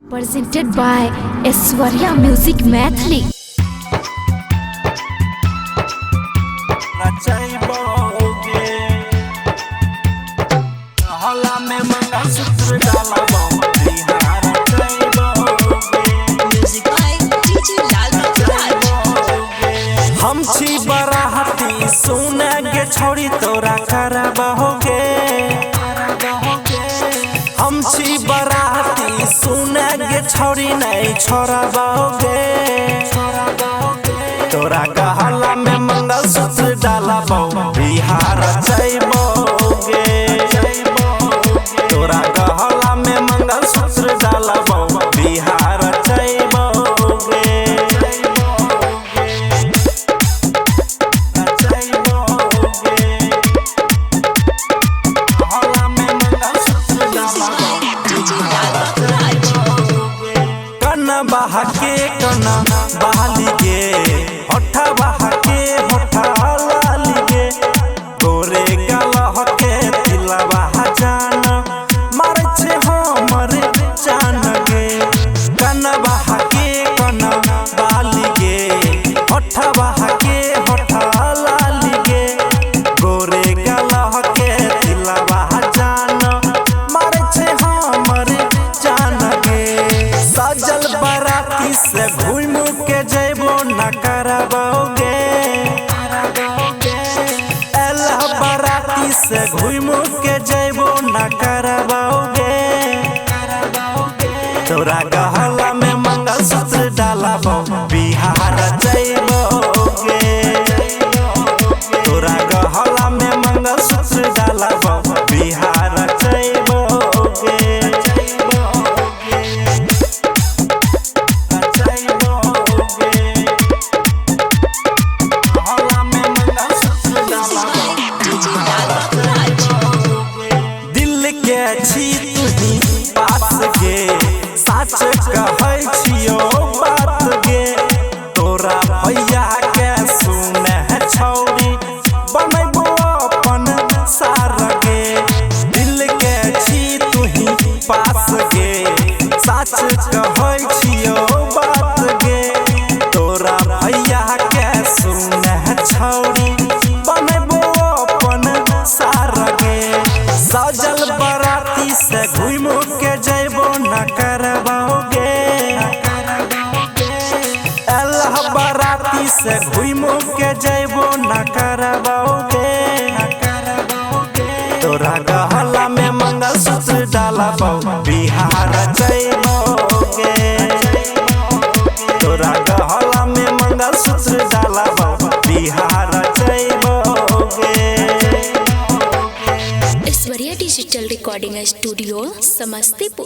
Presented by Aishwarya Music Mathli. हम छी बराती सुने के छोड़ी तोरा करबहोगे। हम छी बराती सुने के छोड़ी नहीं छोड़बहोगे। तोरा गहला में मंगलसूत्र डालबो बिहार जइबोगे। तोरा गहला में मंगलसूत्र डालबो बिहार जइबोगे। कना बहके कना बहालिगे, होठा बहके होठा लालिगे। तोरे गलह के दिलवा जान मारे छे हमर जान गे। कना बहके कना बहालिगे, होठा बहके होठा लालिगे। गोरे गलह के दिलवा जान मारे छे हमर जान गे। सजल बराती से घूम के जइबो न करबोगे। एलह बराती से घूम के जइबो न करबोगे। तोरा गहला में मंगलसूत्र डालबो बिहार जइबोगे। तोरा गहला में मंगलसूत्र डालबो बिहार जइबोगे। दिल के छी तुही पास गे, सच कहै छियो बात गे। तोरा भैया के सुने छौरी बनैबो अपन सार गे। दिल के छी तुही पास गे, सच कहै छियो बात गे। तोरा भैया के सुने छौरी बनैबो अपन सार गे। सजल बराती से घूम के जइबो न करबोगे। एलह बराती से घूम के जइबो न करबोगे। तोरा गहला में मंगलसूत्र डालबो बिहार जइबोगे। तोरा गहला में मंगलसूत्र डालबो Bihar जइबोगे। Aishwarya Digital Recording Studio, Samastipur.